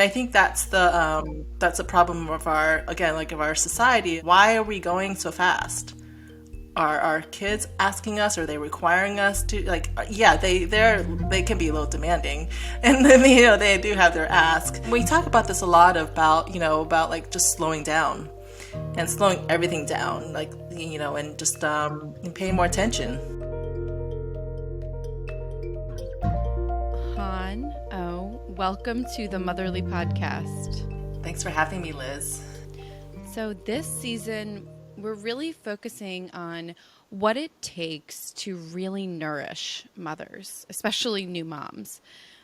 I think that's the problem of our, again, like of our society. Why are we going so fast? Are our kids asking us? Are they requiring us to, like? Yeah, they can be a little demanding, and then they do have their ask. We talk about this a lot about about like just slowing down and slowing everything down, like and just and paying more attention. Heng Ou, welcome to the Motherly Podcast. Thanks for having me, Liz. So, this season, we're really focusing on what it takes to really nourish mothers, especially new moms.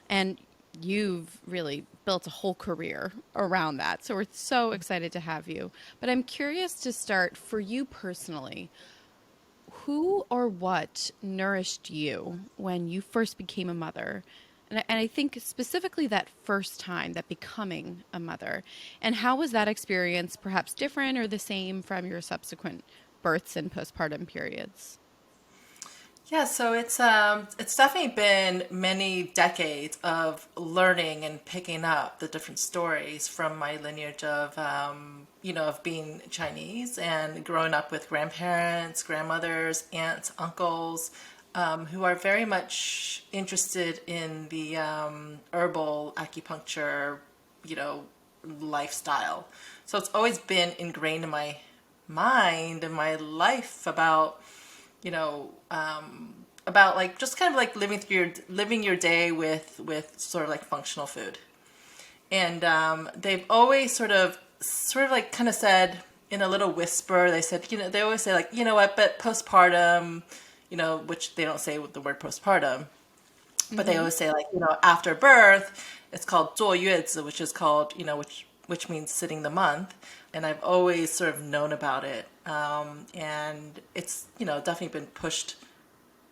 And you've really built a whole career around that. So, we're so excited to have you. But I'm curious to start for you personally. Who or what nourished you when you first became a mother? And I think specifically that first time, that becoming a mother. And how was that experience perhaps different or the same from your subsequent births and postpartum periods? Yeah, so it's definitely been many decades of learning and picking up the different stories from my lineage of of being Chinese and growing up with grandparents, grandmothers, aunts, uncles, who are very much interested in the herbal acupuncture, you know, lifestyle. So it's always been ingrained in my mind and my life you know, about like just kind of like living your day with sort of like functional food. And they've always sort of like kind of said in a little whisper. They said, they always say like, you know what, but postpartum, which they don't say with the word postpartum, but they Mm-hmm. always say like, after birth, it's called Zuo Yue Zi, which is called, which means sitting the month. And I've always sort of known about it. And it's, definitely been pushed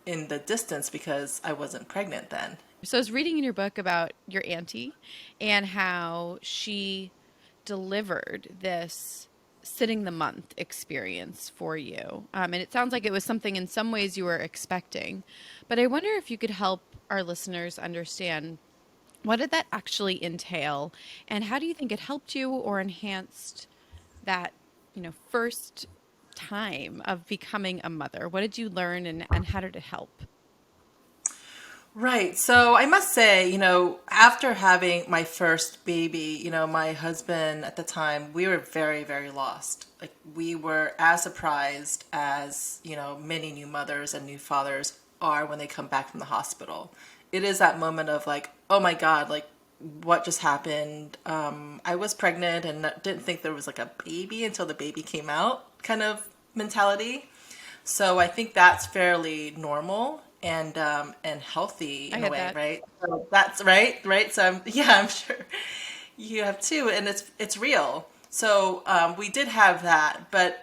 in the distance because I wasn't pregnant then. So I was reading in your book about your auntie and how she delivered this sitting the month experience for you. And it sounds like it was something in some ways you were expecting. But I wonder if you could help our listeners understand, what did that actually entail? And how do you think it helped you or enhanced that, first time of becoming a mother? What did you learn and how did it help? Right. So I must say, after having my first baby, my husband at the time, we were very, very lost. Like we were as surprised as, many new mothers and new fathers are when they come back from the hospital. It is that moment of like, oh my God, like what just happened? I was pregnant and didn't think there was like a baby until the baby came out kind of mentality. So I think that's fairly normal and healthy I in a had way, that. right? So that's right, right. So yeah, I'm sure you have too, and it's real. So we did have that, but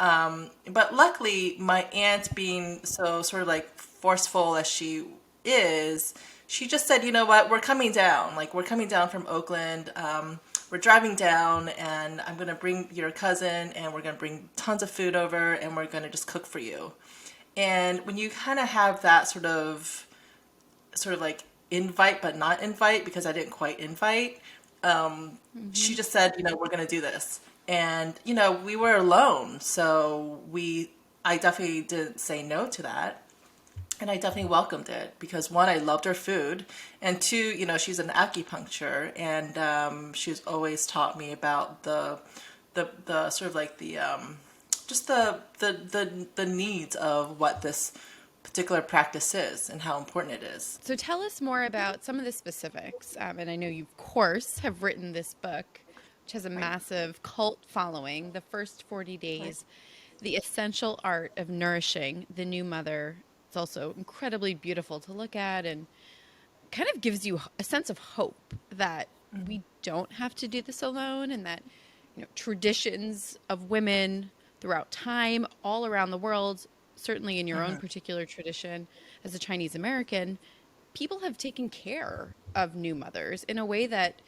luckily my aunt, being so sort of like forceful as she is, she just said, you know what, we're coming down. Like we're coming down from Oakland. We're driving down, and I'm gonna bring your cousin, and we're gonna bring tons of food over, and we're gonna just cook for you. And when you kind of have that sort of like invite but not invite, because I didn't quite invite, Hmm. she just said, we're going to do this. And we were alone, so we I definitely didn't say no to that. And I definitely welcomed it because one, I loved her food, and two, she's an acupuncture, and she's always taught me about the sort of like the just the needs of what this particular practice is and how important it is. So tell us more about some of the specifics. And I know you, of course, have written this book, which has a Right. massive cult following, The First 40 Right. Days, The Essential Art of Nourishing the New Mother. It's also incredibly beautiful to look at and kind of gives you a sense of hope that we don't have to do this alone, and that traditions of women throughout time all around the world, certainly in your own particular tradition as a Chinese American, people have taken care of new mothers in a way that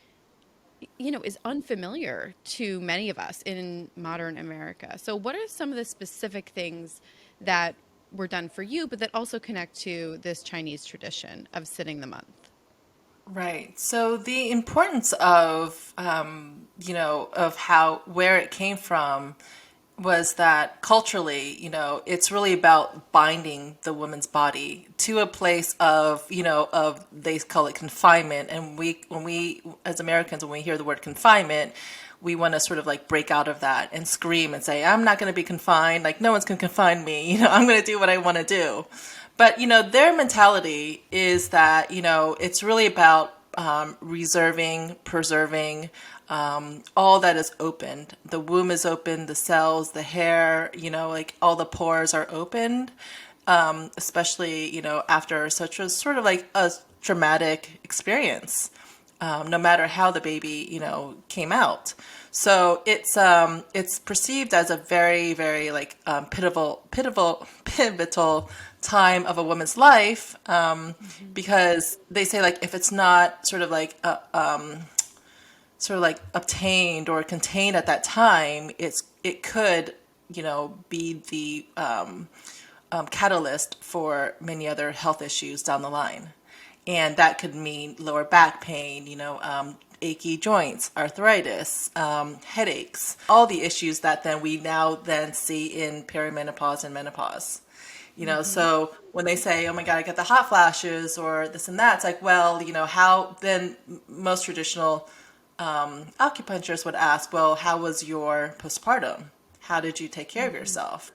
is unfamiliar to many of us in modern America. So what are some of the specific things that were done for you but that also connect to this Chinese tradition of sitting the month? Right. So the importance of, of how, where it came from was that culturally, it's really about binding the woman's body to a place of, they call it confinement. And when we, as Americans, when we hear the word confinement, we want to sort of like break out of that and scream and say, I'm not going to be confined. Like, no one's going to confine me. I'm going to do what I want to do. But, their mentality is that, it's really about reserving, preserving all that is opened. The womb is open, the cells, the hair, like all the pores are opened, especially, after such a sort of like a traumatic experience, no matter how the baby, came out. So it's perceived as a very, very like pivotal time of a woman's life, Hmm. because they say like if it's not sort of like obtained or contained at that time, it could be the catalyst for many other health issues down the line, and that could mean lower back pain, achy joints, arthritis, headaches, all the issues that then we now then see in perimenopause and menopause. Hmm. So when they say, oh my God, I get the hot flashes or this and that, it's like, well, how then most traditional acupuncturists would ask, well, how was your postpartum? How did you take care of Hmm. yourself?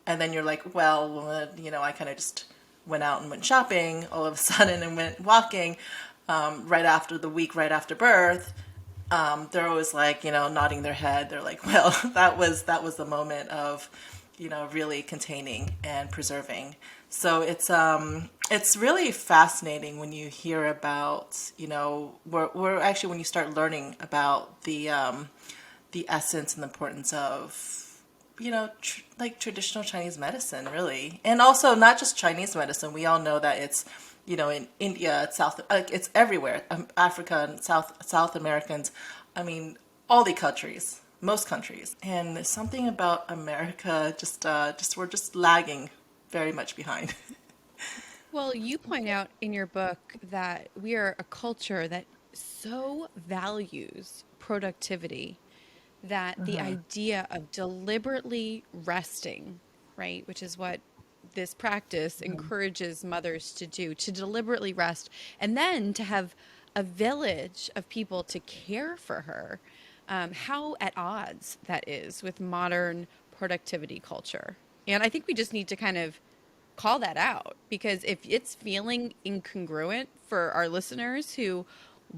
And then you're like, well, I kind of just went out and went shopping all of a sudden and went walking right after the week, right after birth. They're always like, nodding their head. They're like, well, that was the moment of, really containing and preserving. So it's really fascinating when you hear about, we're actually when you start learning about the essence and the importance of like traditional Chinese medicine, really. And also not just Chinese medicine. We all know that it's, in India, it's South, like it's everywhere. Africa and South Americans. I mean, all the countries, most countries. And something about America, just we're just lagging very much behind. Well, you point out in your book that we are a culture that so values productivity that the idea of deliberately resting, right, which is what this practice encourages mothers to do, to deliberately rest, and then to have a village of people to care for her, how at odds that is with modern productivity culture. And I think we just need to kind of call that out because if it's feeling incongruent for our listeners who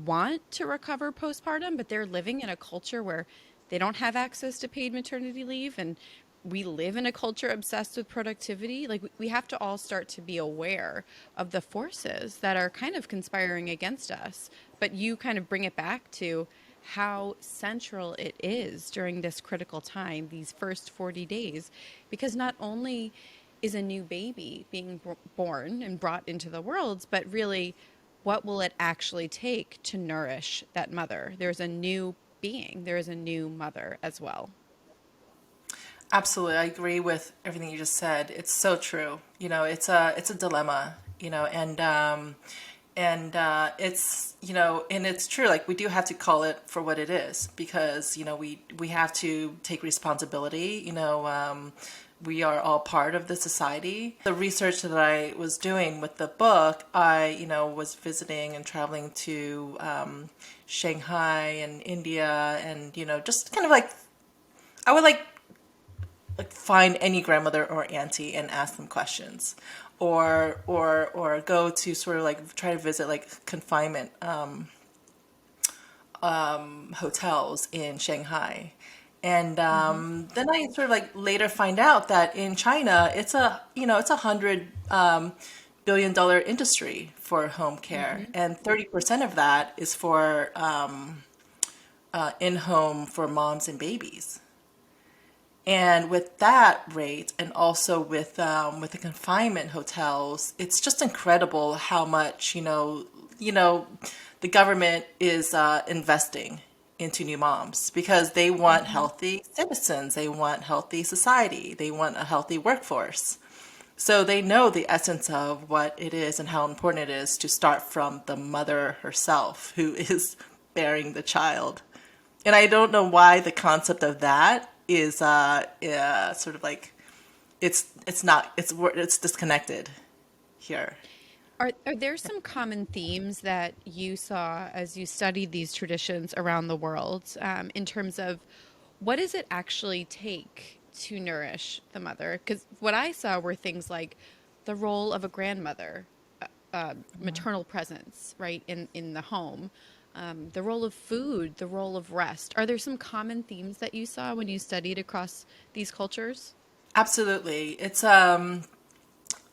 want to recover postpartum, but they're living in a culture where they don't have access to paid maternity leave and we live in a culture obsessed with productivity, like we have to all start to be aware of the forces that are kind of conspiring against us. But you kind of bring it back to how central it is during this critical time, these first 40 days, because not only is a new baby being born and brought into the world, but really, what will it actually take to nourish that mother? There's a new being, there is a new mother as well. Absolutely, I agree with everything you just said. It's so true. It's a dilemma. It's and it's true. Like we do have to call it for what it is because we have to take responsibility. We are all part of the society. The research that I was doing with the book, I was visiting and traveling to Shanghai and India, and just kind of like I would like find any grandmother or auntie and ask them questions, or go to sort of like try to visit like confinement hotels in Shanghai. And Hmm. then I sort of like later find out that in China it's $100 billion industry for home care, Hmm. and 30% of that is for in home for moms and babies. And with that rate, and also with the confinement hotels, it's just incredible how much the government is investing into new moms because they want Hmm. healthy citizens, they want healthy society, they want a healthy workforce. So they know the essence of what it is and how important it is to start from the mother herself who is bearing the child. And I don't know why the concept of that is sort of like it's disconnected here. Are there some common themes that you saw as you studied these traditions around the world, in terms of what does it actually take to nourish the mother? Because what I saw were things like the role of a grandmother, maternal presence, right, in the home, the role of food, the role of rest. Are there some common themes that you saw when you studied across these cultures? Absolutely. It's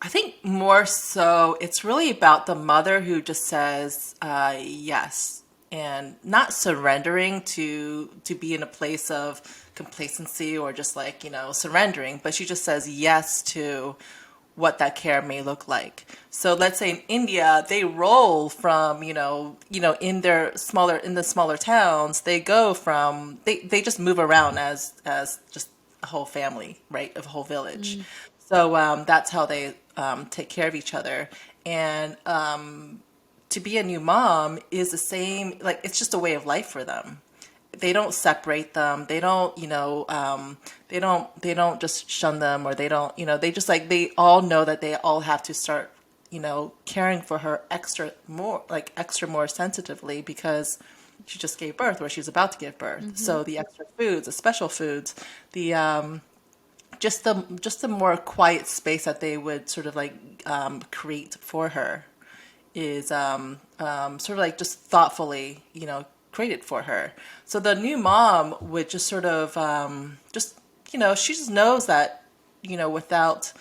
I think more so it's really about the mother who just says yes and not surrendering to be in a place of complacency or just like, surrendering, but she just says yes to what that care may look like. So let's say in India, they roll from, in the smaller towns, they go from they just move around as just a whole family, right? Of a whole village. So that's how they take care of each other. And to be a new mom is the same, like it's just a way of life for them. They don't separate them. They don't, they don't just shun them, or they don't, they just like, they all know that they all have to start, caring for her extra more sensitively because she just gave birth or she's about to give birth. Mm-hmm. So the extra foods, the special foods, the just the more quiet space that they would sort of like create for her is sort of like just thoughtfully, created for her. So the new mom would just sort of just, she just knows that, without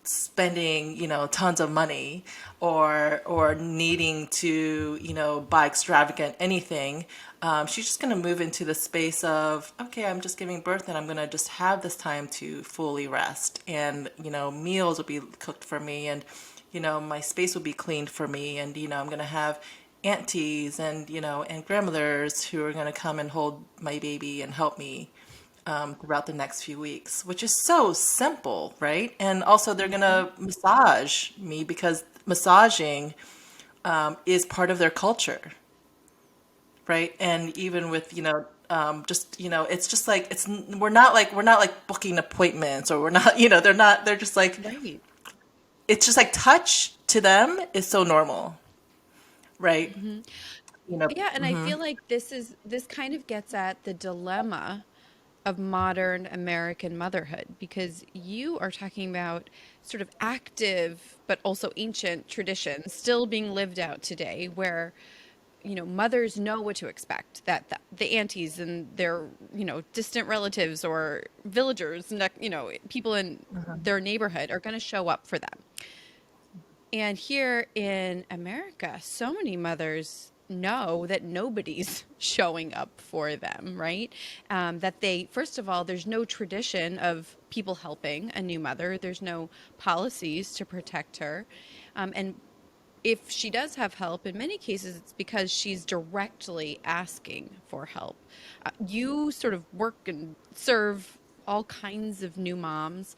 spending, tons of money or needing to, buy extravagant anything. She's just going to move into the space of, okay, I'm just giving birth and I'm going to just have this time to fully rest. And, meals will be cooked for me and, my space will be cleaned for me. And, I'm going to have aunties and, and grandmothers who are going to come and hold my baby and help me throughout the next few weeks, which is so simple, right? And also, they're Mm-hmm. gonna massage me because massaging is part of their culture, right? And even with just it's just like it's we're not like booking appointments or we're not they're just like Right. it's just like touch to them is so normal, right? Mm-hmm. You know. Yeah, and I feel like this kind of gets at the dilemma of modern American motherhood, because you are talking about sort of active but also ancient traditions still being lived out today, where mothers know what to expect, that the aunties and their distant relatives or villagers, people in their neighborhood are going to show up for them. And here in America, so many mothers know that nobody's showing up for them, right? That they, first of all, there's no tradition of people helping a new mother, there's no policies to protect her. And if she does have help, in many cases, it's because she's directly asking for help. You sort of work and serve all kinds of new moms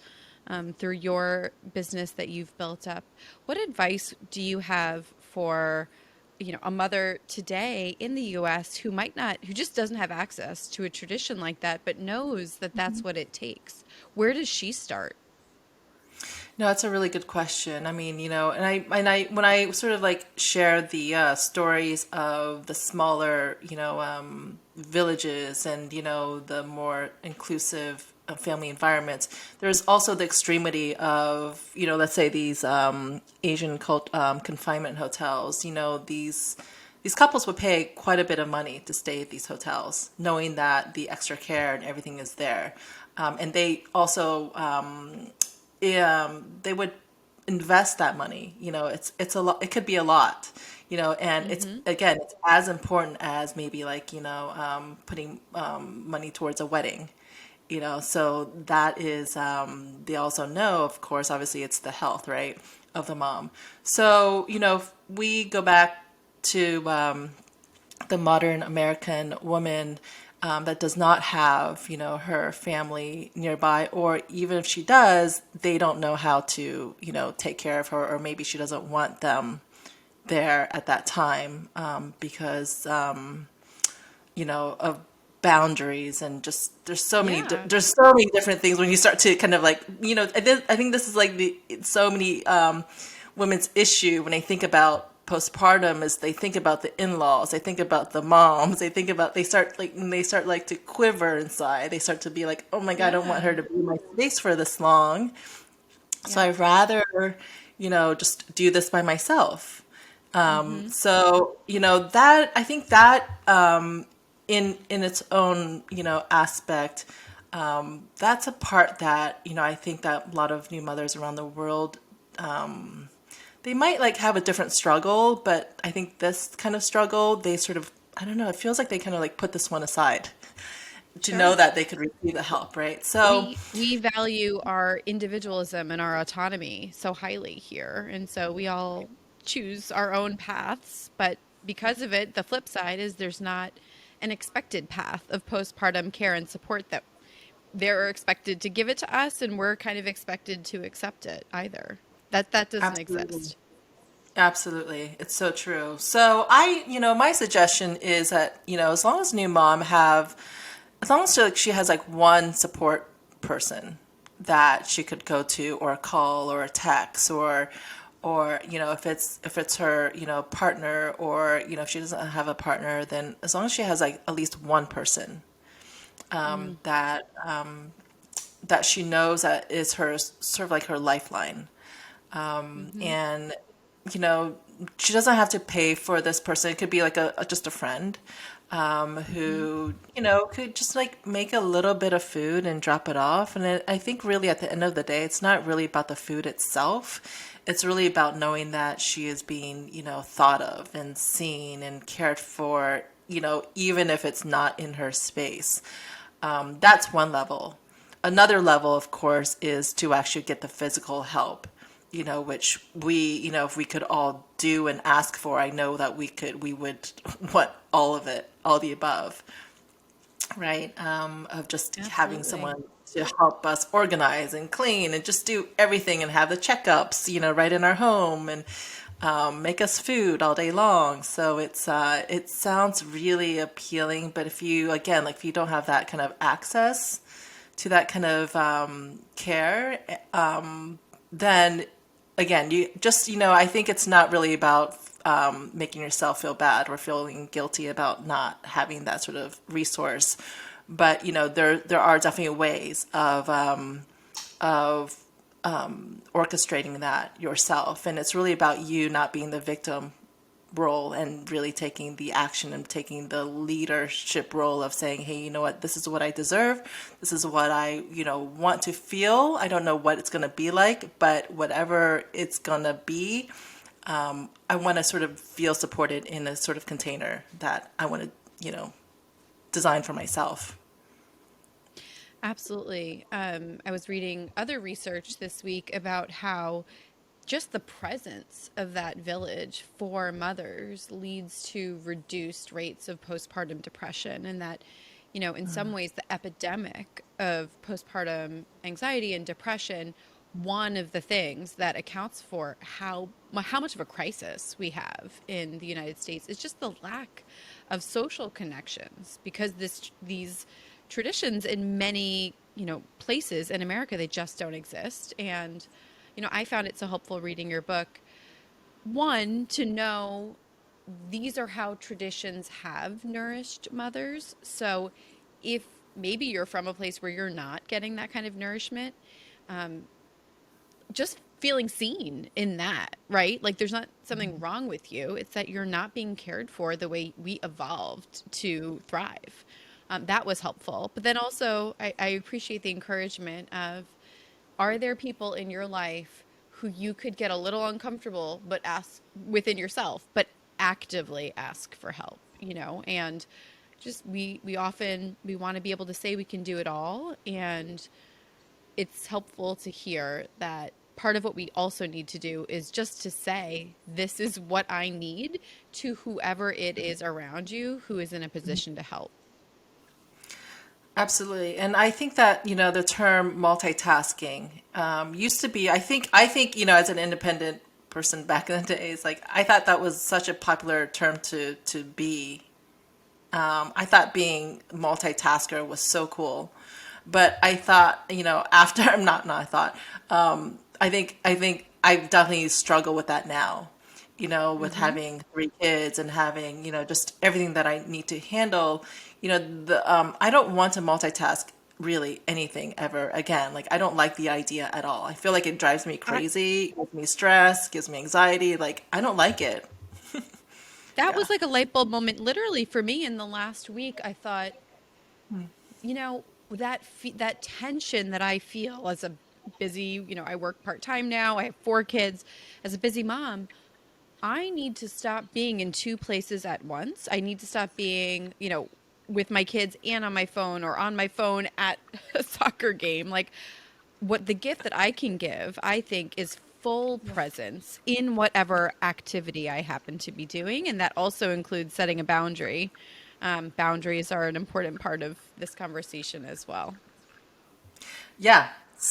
through your business that you've built up. What advice do you have for, a mother today in the U.S. who might not, who just doesn't have access to a tradition like that, but knows that that's what it takes? Where does she start? No, that's a really good question. I mean, when I sort of like share the stories of the smaller, villages and the more inclusive family environments, there's also the extremity of let's say these confinement hotels. These couples would pay quite a bit of money to stay at these hotels, knowing that the extra care and everything is there, and they also they would invest that money. It's a lot. It could be a lot. And it's Mm-hmm. again, it's as important as maybe like putting money towards a wedding. So that is they also know, of course, obviously it's the health, right, of the mom. So if we go back to the modern American woman, that does not have, her family nearby, or even if she does, they don't know how to, take care of her, or maybe she doesn't want them there at that time because, of boundaries and just Yeah. there's so many different things when you start to kind of like, I think this is like the so many women's issue when they think about postpartum is they think about the in-laws, they think about the moms, they start like to quiver inside, they start to be like, oh my god, I don't want Yeah. her to be in my space for this long, so Yeah. I'd rather just do this by myself. Mm-hmm. So that, I think that in its own aspect, that's a part that I think that a lot of new mothers around the world, they might like have a different struggle, but I think this kind of struggle, they sort of, I don't know, it feels like they kind of like put this one aside to know Sure. that they could receive the help, right? So We value our individualism and our autonomy so highly here. And so we all choose our own paths, but because of it, the flip side is there's not an expected path of postpartum care and support that they're expected to give it to us and we're kind of expected to accept it either. That doesn't absolutely. exist. Absolutely. It's so true. So my suggestion is that, as long as new mom as long as she has like one support person that she could go to, or a call or a text, or if it's her, partner, or if she doesn't have a partner, then as long as she has like at least one person Mm, that that she knows that is her sort of like her lifeline. hmm. And you know she doesn't have to pay for this person. It could be like just a friend Hmm. who could just like make a little bit of food and drop it off. And I think really at the end of the day, it's not really about the food itself. It's really about knowing that she is being thought of and seen and cared for, even if it's not in her space. That's one level. Another level, of course, is to actually get the physical help, which if we could all do and ask for, I know that we would want all of it, all the above, right? Of just having Absolutely. someone to help us organize and clean and just do everything and have the checkups, right in our home, and make us food all day long. So it sounds really appealing, but if you, again, like if you don't have that kind of access to that kind of care, then again, you just, I think it's not really about making yourself feel bad or feeling guilty about not having that sort of resource. But, there are definitely ways of orchestrating that yourself. And it's really about you not being the victim role and really taking the action and taking the leadership role of saying, hey, you know what, this is what I deserve. This is what I, want to feel. I don't know what it's going to be like, but whatever it's going to be, I want to sort of feel supported in a sort of container that I want to, design for myself. Absolutely. I was reading other research this week about how just the presence of that village for mothers leads to reduced rates of postpartum depression, and that, in some ways, the epidemic of postpartum anxiety and depression, one of the things that accounts for how much of a crisis we have in the United States is just the lack of social connections, because these traditions in many places in America, they just don't exist. And I found it so helpful reading your book, one, to know these are how traditions have nourished mothers. So if maybe you're from a place where you're not getting that kind of nourishment, um, just feeling seen in that, right? Like there's not something wrong with you. It's that you're not being cared for the way we evolved to thrive. That was helpful. But then also, I appreciate the encouragement of, are there people in your life who you could get a little uncomfortable, but ask within yourself, but actively ask for help, and just we often we want to be able to say we can do it all, and it's helpful to hear that part of what we also need to do is just to say, this is what I need, to whoever it is around you who is in a position to help. Absolutely. And I think that, the term multitasking used to be, I think, as an independent person back in the days, like I thought that was such a popular term to be. I thought being multitasker was so cool. But I thought, after I'm not, no, I thought, I think I definitely struggle with that now, with Hmm. having three kids and having, just everything that I need to handle. I don't want to multitask really anything ever again. Like, I don't like the idea at all. I feel like it drives me I, crazy, gives me stress, gives me anxiety. Like, I don't like it. that Yeah. was like a light bulb moment literally for me in the last week. I thought, that tension that I feel as a busy, I work part-time now, I have four kids. As a busy mom, I need to stop being in two places at once. I need to stop being, with my kids and on my phone, or on my phone at a soccer game. Like, what the gift that I can give, I think, is full presence in whatever activity I happen to be doing. And that also includes setting a boundary. Boundaries are an important part of this conversation as well. Yeah.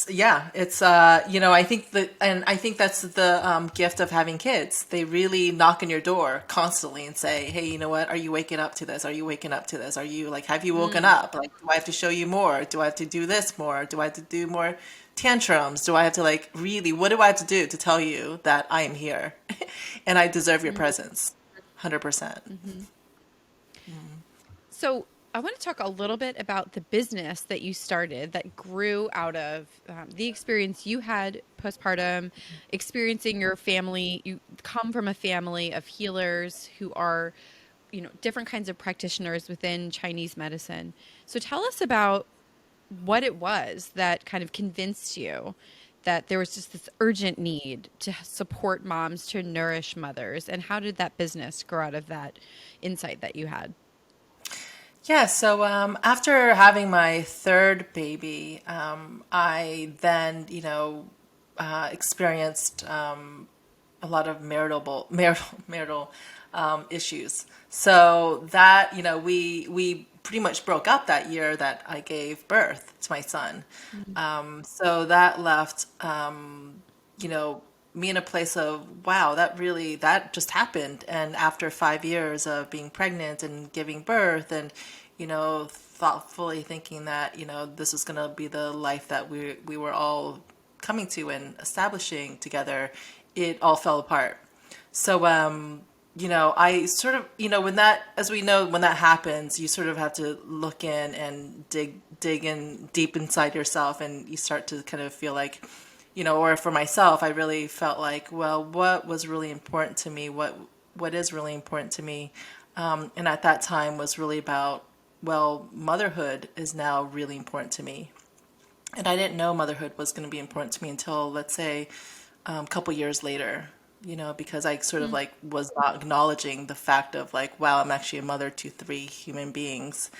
Yeah, it's I think that, and I think that's the gift of having kids. They really knock on your door constantly and say, "Hey, you know what? Are you waking up to this? Are you waking up to this? Are you like, have you woken Mm. up? Like, do I have to show you more? Do I have to do this more? Do I have to do more tantrums? Do I have to like really? What do I have to do to tell you that I am here and I deserve your presence? 100%." Mm-hmm. So I want to talk a little bit about the business that you started that grew out of the experience you had postpartum, experiencing your family. You come from a family of healers who are, different kinds of practitioners within Chinese medicine. So tell us about what it was that kind of convinced you that there was just this urgent need to support moms, to nourish mothers, and how did that business grow out of that insight that you had? Yeah, so after having my third baby, I then, experienced a lot of marital issues. So that, we pretty much broke up that year that I gave birth to my son. So that left, you know, me in a place of, wow, that just happened. And after 5 years of being pregnant and giving birth and, thoughtfully thinking that, this was going to be the life that we were all coming to and establishing together, it all fell apart. So, I sort of, when that, as we know, when that happens, you sort of have to look in and dig in deep inside yourself, and you start to kind of feel like, or for myself, I really felt like, well, what was really important to me? What is really important to me? And at that time was really about, well, motherhood is now really important to me. And I didn't know motherhood was going to be important to me until, let's say, a couple years later, because I sort of Mm. like was not acknowledging the fact of like, wow, I'm actually a mother to three human beings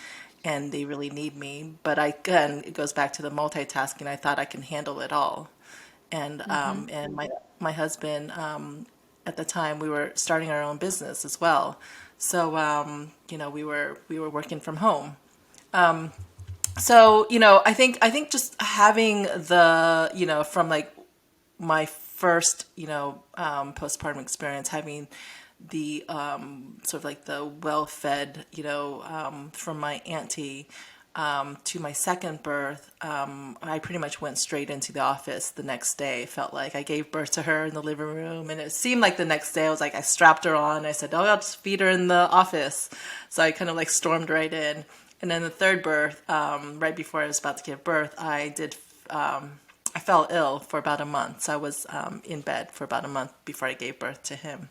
and they really need me. But again, it goes back to the multitasking. I thought I can handle it all. Mm-hmm. And my husband, at the time, we were starting our own business as well. So, we were working from home. So, I think just having the, from like my first, postpartum experience, having the sort of like the well-fed, from my auntie, to my second birth, I pretty much went straight into the office the next day. It felt like I gave birth to her in the living room, and it seemed like the next day I was like, I strapped her on. I said, "Oh, I'll just feed her in the office." So I kind of like stormed right in. And then the third birth, right before I was about to give birth, I fell ill for about a month. So I was in bed for about a month before I gave birth to him.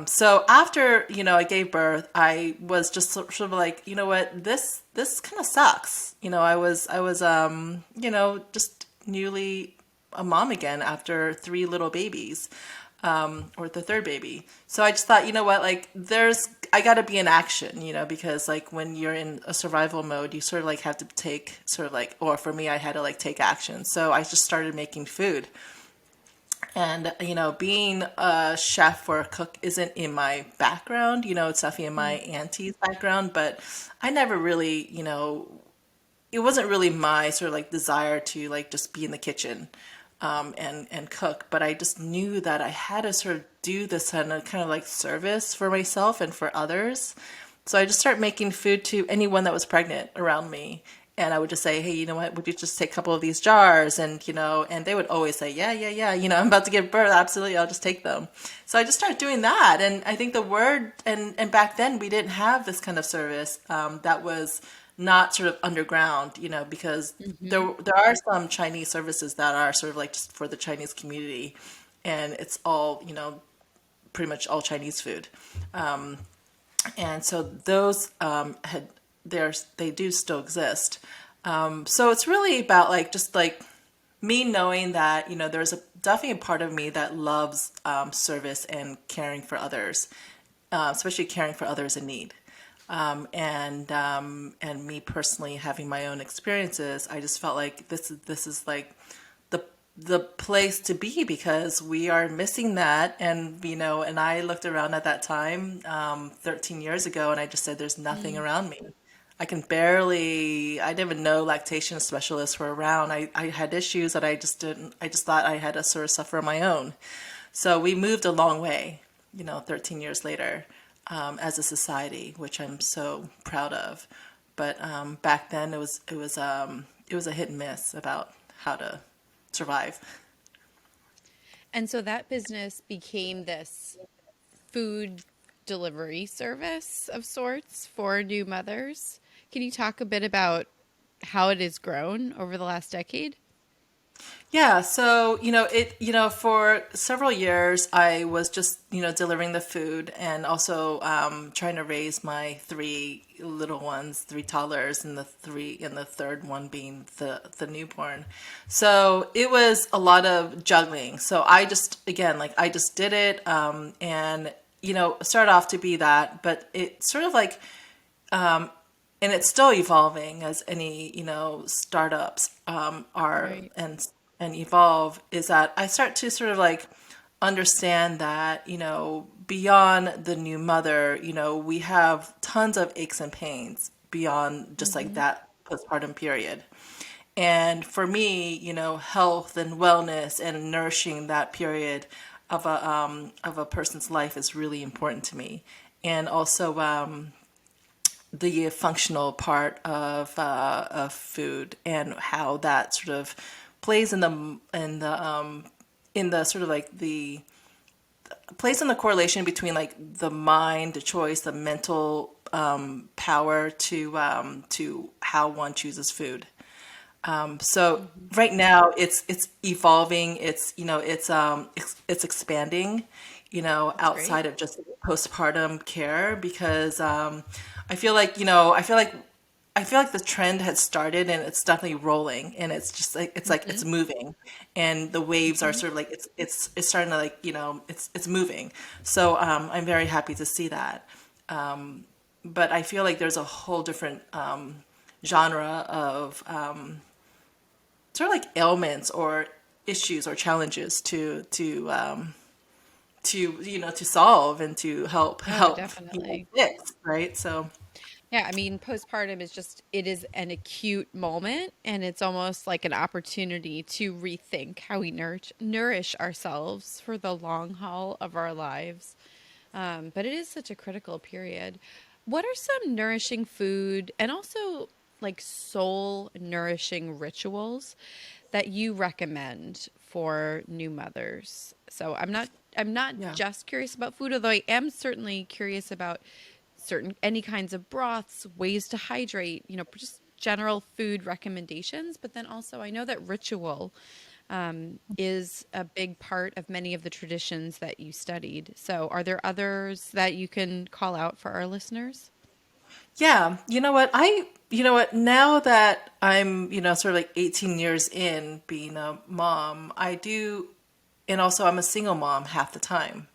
So after, I gave birth, I was just sort of like, you know what, this kind of sucks. I was just newly a mom again after three little babies, or the third baby. So I just thought, you know what, like I got to be in action, because like when you're in a survival mode, you sort of like have to take sort of like, or for me, I had to like take action. So I just started making food. And, being a chef or a cook isn't in my background. It's definitely in my auntie's background, but I never really, it wasn't really my sort of like desire to like just be in the kitchen and cook, but I just knew that I had to sort of do this kind of like service for myself and for others. So I just started making food to anyone that was pregnant around me. And I would just say, hey, you know what, would you just take a couple of these jars? And, and they would always say, yeah, yeah, yeah, I'm about to give birth. Absolutely. I'll just take them. So I just started doing that. And I think the word, and back then we didn't have this kind of service that was not sort of underground, because Hmm. there are some Chinese services that are sort of like just for the Chinese community. And it's all, pretty much all Chinese food. And so those they do still exist. So it's really about like just like me knowing that there's definitely a part of me that loves service and caring for others, especially caring for others in need. And me personally having my own experiences, I just felt like this is like the the place to be because we are missing that. And and I looked around at that time 13 years ago, and I just said there's nothing Mm. around me. I didn't even know lactation specialists were around. I had issues that I just thought I had to sort of suffer on my own. So we moved a long way, 13 years later, as a society, which I'm so proud of. But back then it was a hit and miss about how to survive. And so that business became this food delivery service of sorts for new mothers. Can you talk a bit about how it has grown over the last decade? Yeah, so for several years I was just delivering the food and also trying to raise my three little ones, three toddlers, and the third one being the newborn. So it was a lot of juggling. So I just again like I just did it, and started off to be that, but it sort of like and it's still evolving as any startups are Right. and evolve, is that I start to sort of like understand that beyond the new mother, we have tons of aches and pains beyond just like Hmm. that postpartum period. And for me, health and wellness and nourishing that period of a person's life is really important to me. And also the functional part of food and how that sort of plays in the sort of like the plays in the correlation between like the mind, the choice, the mental power to how one chooses food. So Hmm. right now it's evolving. It's expanding, That's great. outside of just postpartum care because I feel like I feel like the trend has started and it's definitely rolling and it's just like Hmm. it's moving and the waves are Hmm. sort of like it's starting to like it's moving. So I'm very happy to see that. But I feel like there's a whole different genre of sort of like ailments or issues or challenges to to solve and to Oh, help definitely. fix, right? So Yeah, I mean, postpartum is just, it is an acute moment, and it's almost like an opportunity to rethink how we nourish ourselves for the long haul of our lives. But it is such a critical period. What are some nourishing food and also like soul nourishing rituals that you recommend for new mothers? So I'm not yeah. just curious about food, although I am certainly curious about certain any kinds of broths, ways to hydrate, just general food recommendations. But then also, I know that ritual is a big part of many of the traditions that you studied. So, are there others that you can call out for our listeners? Yeah, you know what, now that I'm, sort of like 18 years in being a mom, I do, and also I'm a single mom half the time.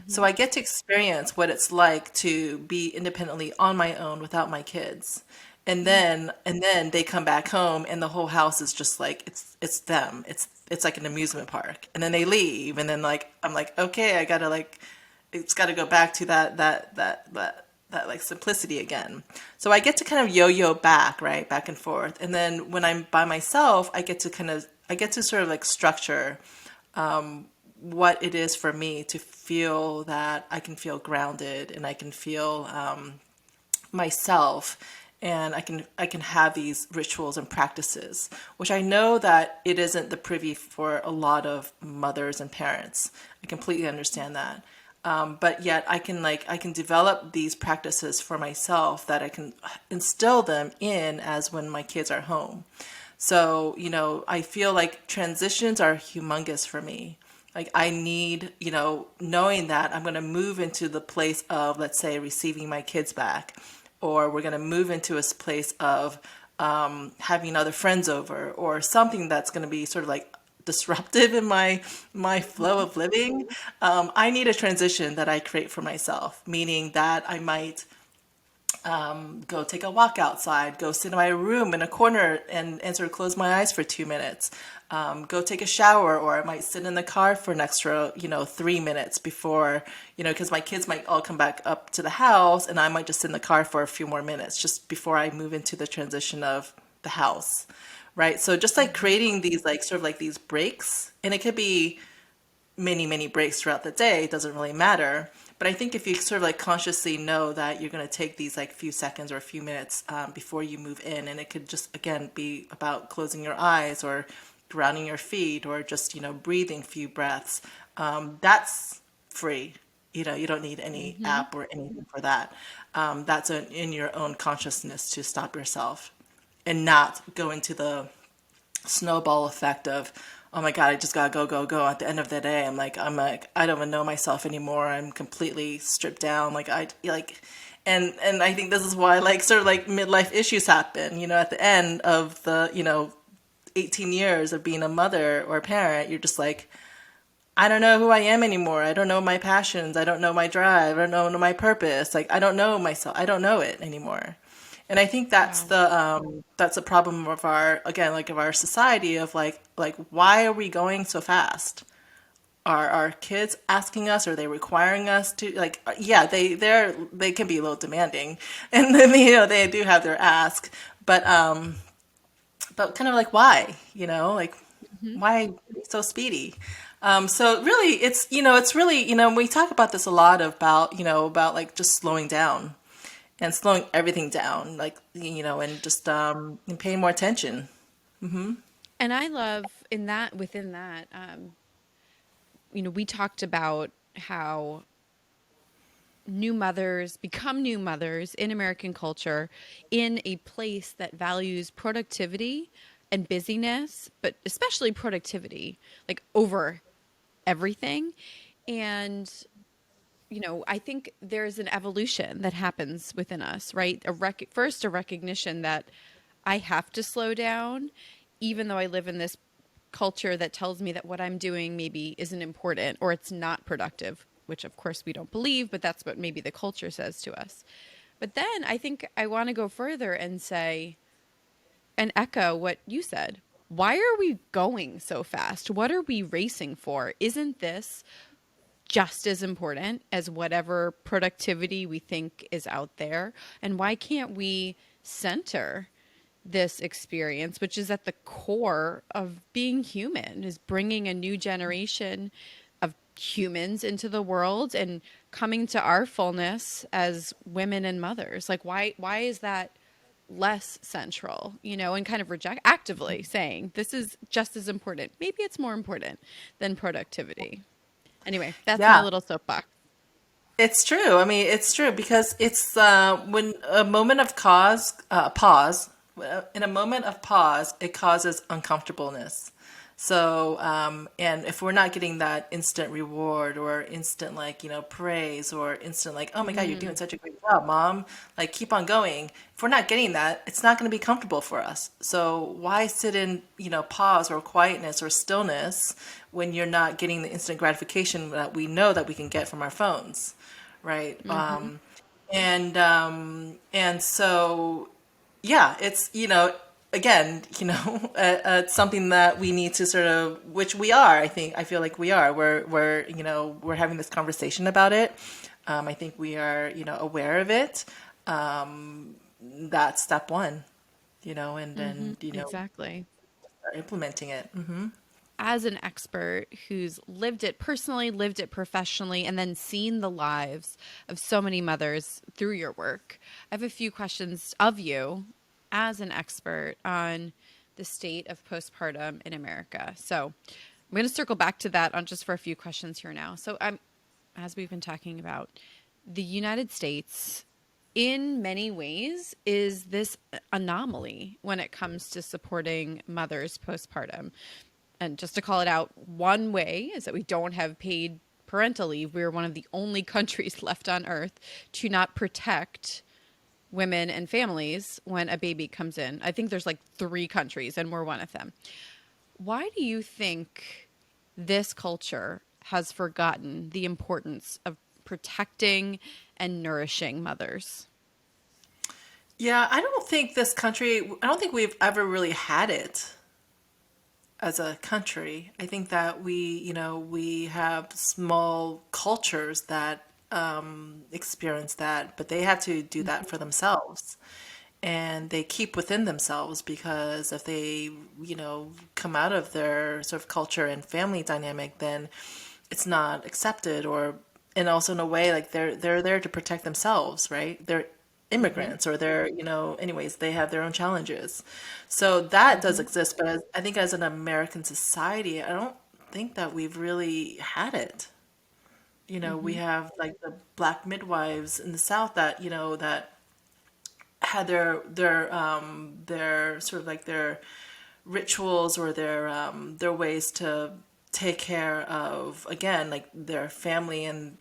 So Hmm. I get to experience what it's like to be independently on my own without my kids. And then they come back home and the whole house is just like it's them. It's like an amusement park. And then they leave and then like I'm like, okay, I gotta like it's gotta go back to that that like simplicity again. So I get to kind of yo-yo back, right, back and forth. And then when I'm by myself, I get to sort of like structure what it is for me to feel that I can feel grounded and I can feel myself, and I can have these rituals and practices, which I know that it isn't the privy for a lot of mothers and parents. I completely understand that. But yet I can develop these practices for myself that I can instill them in as when my kids are home. So, I feel like transitions are humongous for me. Like I need, knowing that I'm going to move into the place of, let's say, receiving my kids back, or we're going to move into a place of having other friends over, or something that's going to be sort of like disruptive in my flow of living. I need a transition that I create for myself, meaning that I might go take a walk outside, go sit in my room in a corner and sort of close my eyes for 2 minutes, go take a shower, or I might sit in the car for an extra, 3 minutes before, because my kids might all come back up to the house and I might just sit in the car for a few more minutes just before I move into the transition of the house. Right. So just like creating these like sort of like these breaks, and it could be many, many breaks throughout the day. It doesn't really matter. But I think if you sort of like consciously know that you're going to take these like few seconds or a few minutes before you move in, and it could just, again, be about closing your eyes or grounding your feet or just, breathing a few breaths, that's free. You don't need any Hmm. app or anything for that. That's in your own consciousness to stop yourself and not go into the snowball effect of, oh my God, I just gotta go, go, go. At the end of the day, I'm like, I don't even know myself anymore. I'm completely stripped down. And I think this is why like sort of like midlife issues happen, at the end of the, 18 years of being a mother or a parent. You're just like, I don't know who I am anymore. I don't know my passions. I don't know my drive. I don't know my purpose. Like I don't know myself. I don't know it anymore. And I think Wow. that's a problem of our, again, like of our society of like why are we going so fast? Are our kids asking us? Are they requiring us to, like, yeah, they can be a little demanding, and then they do have their ask, but kind of like why, like Hmm. why be so speedy? So really, it's really, we talk about this a lot about, about like just slowing down and slowing everything down, like, and just and paying more attention. And I love in that, within that, we talked about how new mothers become new mothers in American culture in a place that values productivity and busyness, but especially productivity, like over everything. And I think there's an evolution that happens within us, right? First, a recognition that I have to slow down, even though I live in this culture that tells me that what I'm doing maybe isn't important or it's not productive, which of course we don't believe, but that's what maybe the culture says to us. But then I think I want to go further and say, and echo what you said. Why are we going so fast? What are we racing for? Isn't this just as important as whatever productivity we think is out there? And why can't we center this experience, which is at the core of being human, is bringing a new generation of humans into the world and coming to our fullness as women and mothers? Like why is that less central, and kind of reject actively saying this is just as important. Maybe it's more important than productivity. Anyway, that's my Yeah, little soapbox. it's true. I mean, it's true because it's when a moment of pause, in a moment of pause, it causes uncomfortableness. So, and if we're not getting that instant reward or instant, like, praise or instant, like, oh my God, you're doing Mm, such a great job, mom, like, keep on going. If we're not getting that, it's not going to be comfortable for us. So why sit in, pause or quietness or stillness when you're not getting the instant gratification that we know that we can get from our phones? Right. hmm. And so yeah, it's, again, it's something that we need to sort of, which we are, I feel like we are, we're having this conversation about it. I think we are, aware of it. That's step one, and then, Exactly. start implementing it. As an expert who's lived it personally, lived it professionally, and then seen the lives of so many mothers through your work, I have a few questions of you as an expert on the state of postpartum in America. So I'm going to circle back to that on just for a few questions here now. So as we've been talking about, the United States in many ways is this anomaly when it comes to supporting mothers postpartum. And just to call it out, one way is that we don't have paid parental leave. We're one of the only countries left on earth to not protect women and families when a baby comes in. I think there's like three countries, and we're one of them. Why do you think this culture has forgotten the importance of protecting and nourishing mothers? Yeah, I don't think we've ever really had it as a country. I think that we have small cultures that experience that, but they have to do that for themselves. And they keep within themselves because if they, come out of their sort of culture and family dynamic, then it's not accepted and also in a way like they're there to protect themselves, right? They're Mm-hmm. immigrants or they're, anyways, they have their own challenges. So that does Mm-hmm. exist, but I think as an American society, I don't think that we've really had it. We Mm-hmm. have like the black midwives in the South that, that had their sort of like their rituals or their ways to take care of, again, like their family and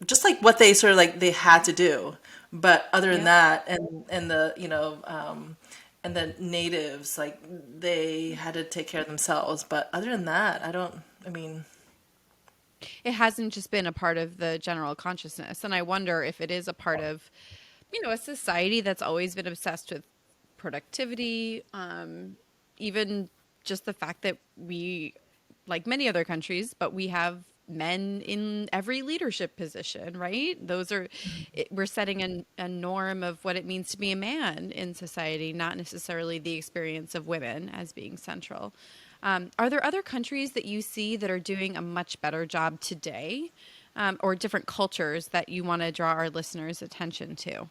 just like what they sort of like they had to do. But other than Yep. that, and the and the natives, like they had to take care of themselves. But other than that, I don't. I mean, It hasn't just been a part of the general consciousness. And I wonder if it is a part of, a society that's always been obsessed with productivity, even just the fact that we, like many other countries, but we have men in every leadership position, right? We're setting a norm of what it means to be a man in society, not necessarily the experience of women as being central. Are there other countries that you see that are doing a much better job today, or different cultures that you want to draw our listeners' attention to?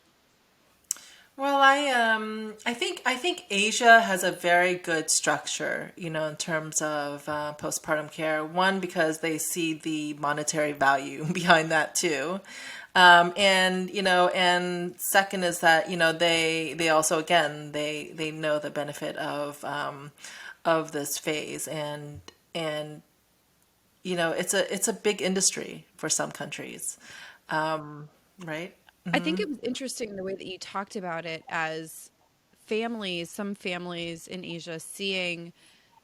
well, I think Asia has a very good structure, in terms of postpartum care. One, because they see the monetary value behind that too. And second is that, they also, again, they know the benefit of this phase. And it's a big industry for some countries, right? I think it was interesting the way that you talked about it as some families in Asia seeing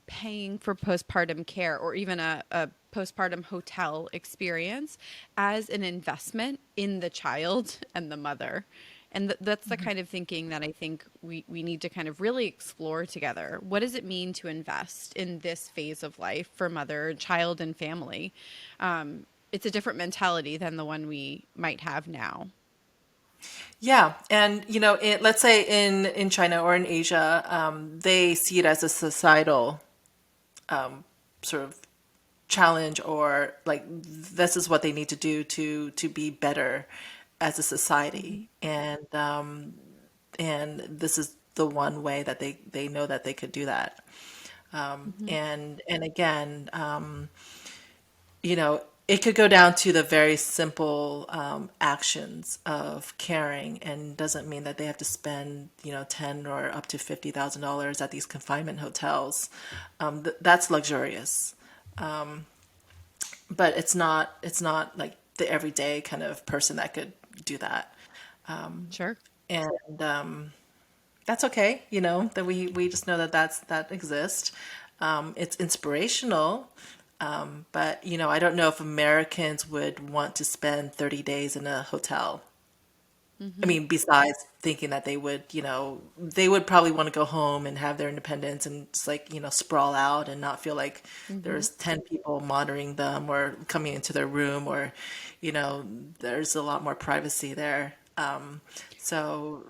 paying for postpartum care or even a postpartum hotel experience as an investment in the child and the mother. And that's the kind of thinking that I think we need to kind of really explore together. What does it mean to invest in this phase of life for mother, child, and family? It's a different mentality than the one we might have now. Yeah, and let's say in China or in Asia, they see it as a societal sort of challenge, or like this is what they need to do to be better as a Mhm. society, and this is the one way that they know that they could do that. Mhm. And again, it could go down to the very simple actions of caring, and doesn't mean that they have to spend, ten or up to $50,000 at these confinement hotels. That's luxurious, but it's not like the everyday kind of person that could do that, Sure. and that's okay. That we just know that that exists. It's inspirational. But I don't know if Americans would want to spend 30 days in a hotel. I Mm-hmm. mean, besides thinking that they would probably want to go home and have their independence and just like, sprawl out and not feel like Mm-hmm. there's 10 people monitoring them or coming into their room or, you know, there's a lot more privacy there. So,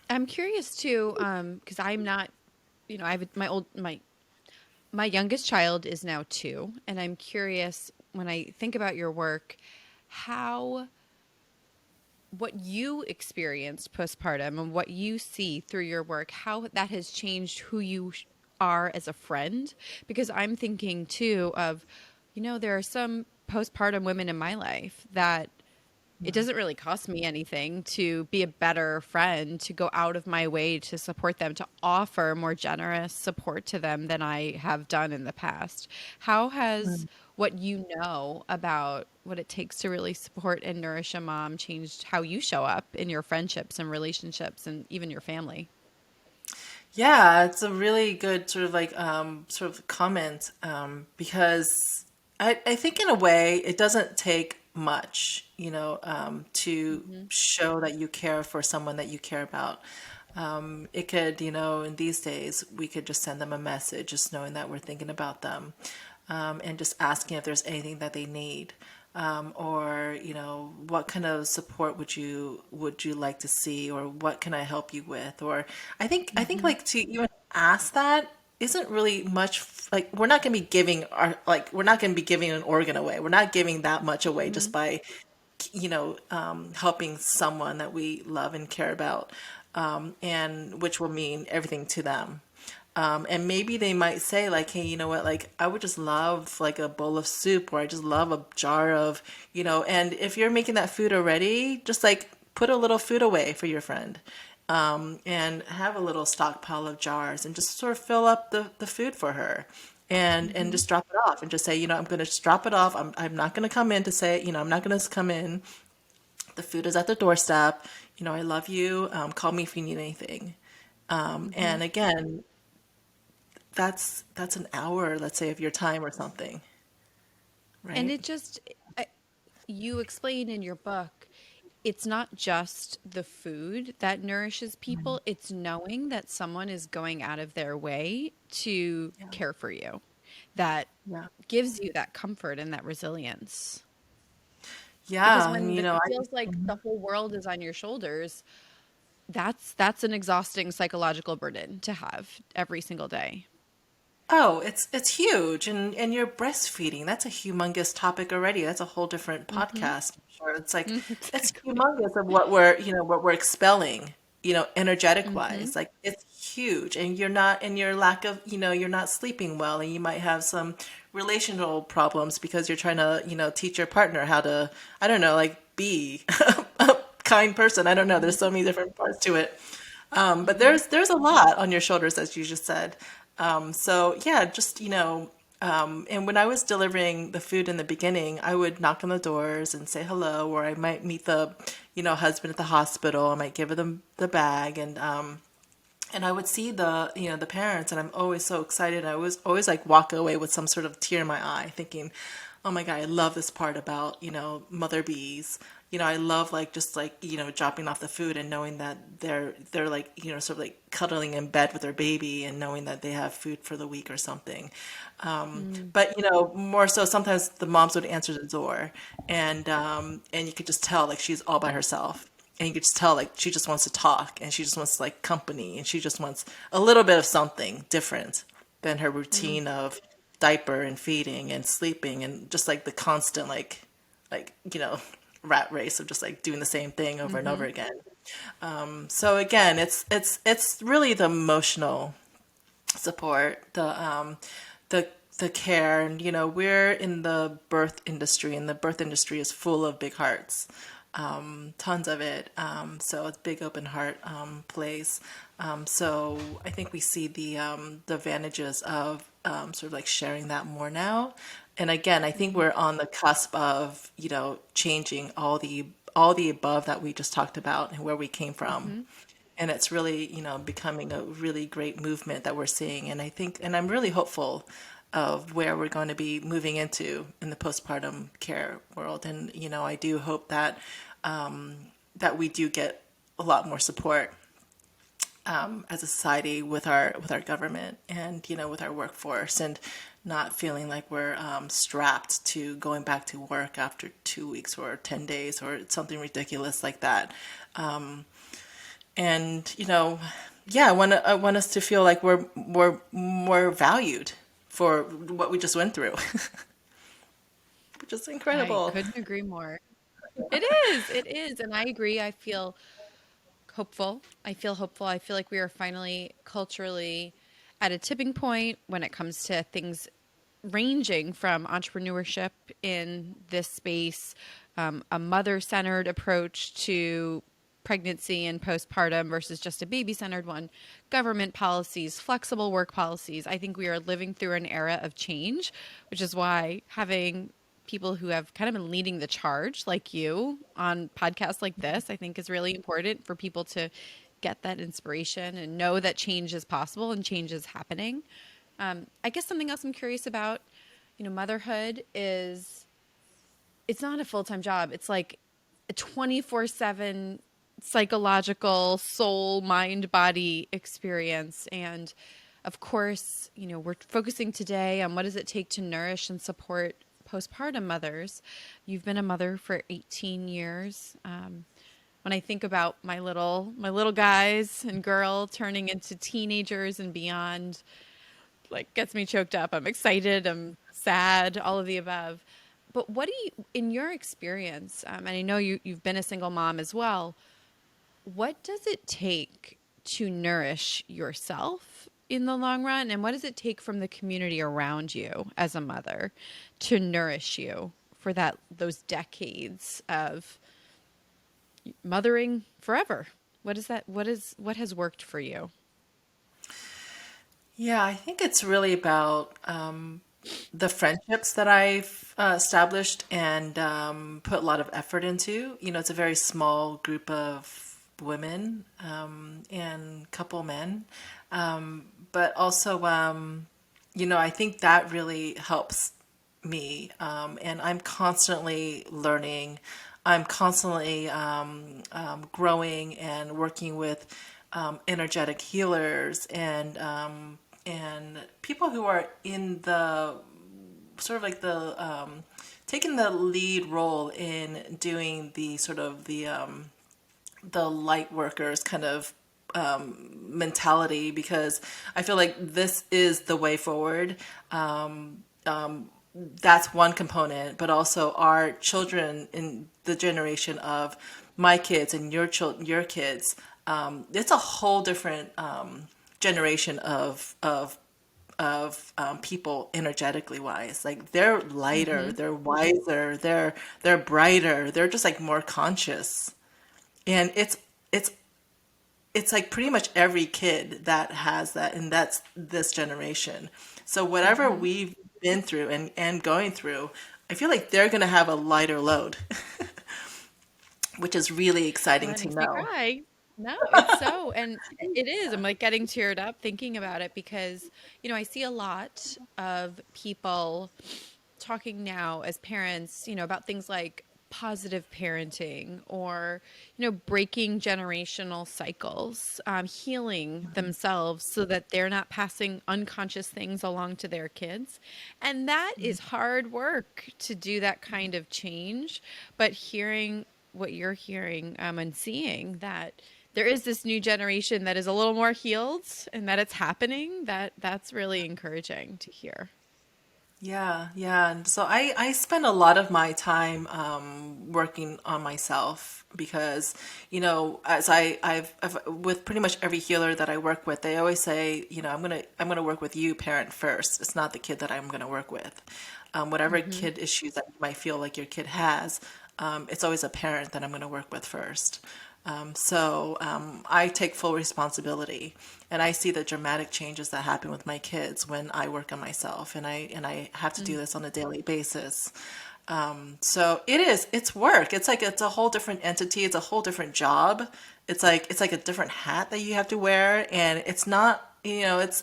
I'm curious too, because I'm not, I have my youngest child is now 2, and I'm curious when I think about your work, how what you experienced postpartum and what you see through your work, how that has changed who you are as a friend. Because I'm thinking too of, there are some postpartum women in my life that it doesn't really cost me anything to be a better friend, to go out of my way to support them, to offer more generous support to them than I have done in the past. How has what you know about what it takes to really support and nourish a mom changed how you show up in your friendships and relationships and even your family? yeah, it's a really good sort of comment because I think in a way it doesn't take much, to Hmm. show that you care for someone that you care about. It could, in these days, we could just send them a message, just knowing that we're thinking about them, and just asking if there's anything that they need, or what kind of support would you like to see, or what can I help you with, or I think Hmm. like to even ask that isn't really much like we're not going to be giving an organ away. We're not giving that much away just Hmm. by helping someone that we love and care about, and which will mean everything to them. And maybe they might say like, hey, you know what? Like, I would just love like a bowl of soup, or I just love a jar of, and if you're making that food already, just like put a little food away for your friend. And have a little stockpile of jars and just sort of fill up the food for her, and Hmm. just drop it off and just say, I'm going to just drop it off. I'm not going to come in to say, I'm not going to come in. The food is at the doorstep. I love you. Call me if you need anything. Hmm. And again, that's an hour, let's say, of your time or something, And right? it just, you explain in your book, it's not just the food that nourishes people, it's knowing that someone is going out of their way to Yeah. care for you, that Yeah. gives you that comfort and that resilience. Because Yeah. And when it feels like the whole world is on your shoulders, that's an exhausting psychological burden to have every single day. oh, it's huge. And you're breastfeeding. That's a humongous topic already. That's a whole different Hmm. podcast. I'm sure. It's like it's Exactly. humongous of what we're expelling, energetic Hmm. wise. Like it's huge. And you're not in your lack of, you're not sleeping well, and you might have some relational problems because you're trying to, teach your partner how to, I don't know, like be a kind person. I don't know. There's Hmm. so many different parts to it. But Hmm. there's a lot on your shoulders, as you just said. So yeah, just and when I was delivering the food in the beginning, I would knock on the doors and say hello, or I might meet the, husband at the hospital. I might give them the bag, and I would see the parents, and I'm always so excited. I was always like walk away with some sort of tear in my eye, thinking, "Oh my God, I love this part about mother bees." I love like just like dropping off the food and knowing that they're like sort of like cuddling in bed with their baby and knowing that they have food for the week or something. But more so sometimes the moms would answer the door, and you could just tell like she's all by herself, and you could just tell like she just wants to talk, and she just wants like company, and she just wants a little bit of something different than her routine of diaper and feeding and sleeping and just like the constant like rat race of just like doing the same thing over and over Hmm. again. So again, it's really the emotional support, the the care, and we're in the birth industry, and the birth industry is full of big hearts, tons of it. So it's big open heart place. So I think we see the advantages of sort of like sharing that more now. And again, I think Hmm. we're on the cusp of changing all the above that we just talked about and where we came from, Hmm. and it's really becoming a really great movement that we're seeing. And I think, and I'm really hopeful of where we're going to be moving into in the postpartum care world. And I do hope that that we do get a lot more support as a society with our government and with our workforce, and not feeling like we're strapped to going back to work after 2 weeks or 10 days or something ridiculous like that. And yeah, I want us to feel like we're more valued for what we just went through, which is I incredible. couldn't agree more. It is. And I agree. I feel hopeful. I feel hopeful. I feel like we are finally culturally at a tipping point when it comes to things ranging from entrepreneurship in this space, a mother centered approach to pregnancy and postpartum versus just a baby centered one, government policies, flexible work policies. I think we are living through an era of change, which is why having people who have kind of been leading the charge, like you, on podcasts like this, I think is really important for people to get that inspiration and know that change is possible and change is happening. I guess something else I'm curious about, motherhood is it's not a full-time job. It's like a 24/7 psychological soul, mind, body experience. And of course, we're focusing today on what does it take to nourish and support postpartum mothers. You've been a mother for 18 years. When I think about my little guys and girl turning into teenagers and beyond, like gets me choked up. I'm excited, I'm sad, all of the above. But what do you, in your experience, and I know you've been a single mom as well, what does it take to nourish yourself in the long run? And what does it take from the community around you as a mother to nourish you for those decades of mothering forever? What is that? What has worked for you? Yeah, I think it's really about the friendships that I've established and put a lot of effort into. It's a very small group of women and couple men, but also, I think that really helps me. And I'm constantly learning. I'm constantly growing and working with energetic healers and people who are in the sort of like taking the lead role in doing the sort of the light workers kind of mentality, because I feel like this is the way forward. That's one component, but also our children in the generation of my kids and your kids. It's a whole different generation of people energetically wise. Like they're lighter, Mm-hmm. they're wiser, they're brighter, they're just like more conscious. And it's it's like pretty much every kid that has that, and that's this generation. So whatever Mm-hmm. we've been through and going through, I feel like they're going to have a lighter load, which is really Well, exciting that to makes me know. cry. No, it's so, and it is. I'm like getting teared up thinking about it because, I see a lot of people talking now as parents, about things like positive parenting or, breaking generational cycles, healing themselves so that they're not passing unconscious things along to their kids. And that is hard work to do that kind of change. But hearing what you're hearing and seeing that there is this new generation that is a little more healed and that it's happening, that's really encouraging to hear. Yeah, yeah. And so I spend a lot of my time working on myself because, as I've with pretty much every healer that I work with, they always say, I'm gonna work with you, parent first. It's not the kid that I'm gonna work with. Whatever Mm-hmm. kid issues that you might feel like your kid has, it's always a parent that I'm gonna work with first. I take full responsibility, and I see the dramatic changes that happen with my kids when I work on myself, and I have to do this on a daily basis. It's work. It's a whole different entity. It's a whole different job. It's like a different hat that you have to wear, and it's not, it's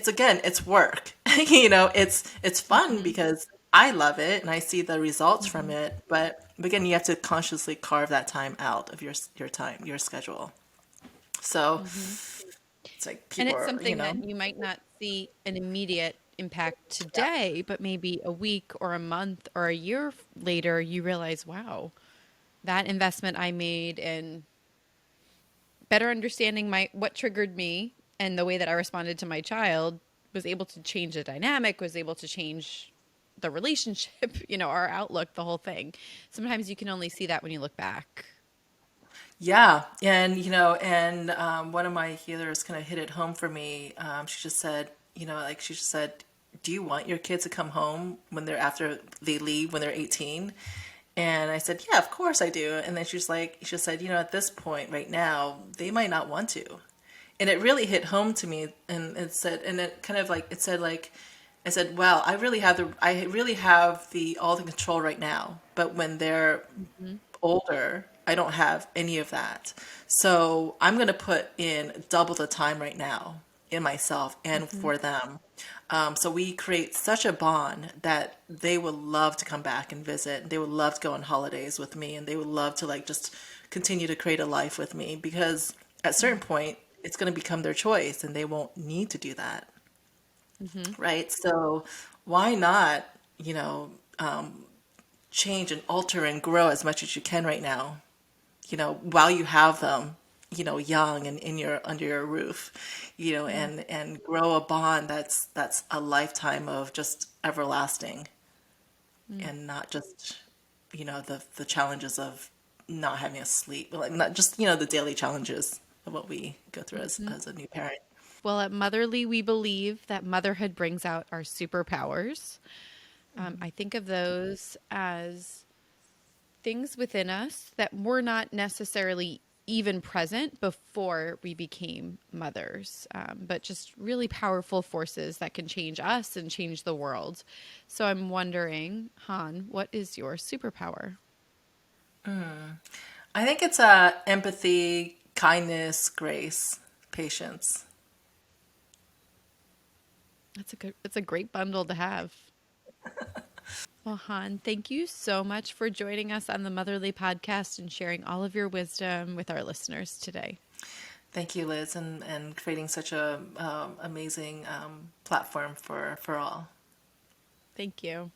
again, it's work. It's fun Mm-hmm. because I love it and I see the results from Hmm. it, but again, you have to consciously carve that time out of your time, your schedule. So Hmm. it's like And people it's are, something that you might not see an immediate impact yeah, today, but maybe a week or a month or a year later, you realize, wow, that investment I made in better understanding my what triggered me and the way that I responded to my child was able to change the dynamic, was able to change the relationship, our outlook, the whole thing. Sometimes you can only see that when you look back. yeah, and and one of my healers kind of hit it home for me. She just said, like she just said, "Do you want your kids to come home when they're after they leave when they're 18?" And I said, "Yeah, of course I do." And then she said, at this point right now, they might not want to. And it really hit home to me. And it said, and it kind of like it said like, I said, "Well, I really have the all the control right now. But when they're Hmm. older, I don't have any of that. So I'm going to put in double the time right now in myself and Hmm. for them. So we create such a bond that they would love to come back and visit. They would love to go on holidays with me, and they would love to like just continue to create a life with me because at a certain point, it's going to become their choice, and they won't need to do that, Hmm. right? So why not, change and alter and grow as much as you can right now, while you have them, young and in your under your roof, and grow a bond that's a lifetime of just everlasting and not just, the challenges of not having a sleep, like not just, the daily challenges of what we go through Hmm. as a new parent. Well, at Motherly, we believe that motherhood brings out our superpowers. I think of those as things within us that were not necessarily even present before we became mothers, but just really powerful forces that can change us and change the world. So I'm wondering, Han, what is your superpower? I think it's empathy, kindness, grace, patience. It's a great bundle to have. Well, Han, thank you so much for joining us on the Motherly podcast and sharing all of your wisdom with our listeners today. Thank you, Liz, and creating such a amazing platform for all. Thank you.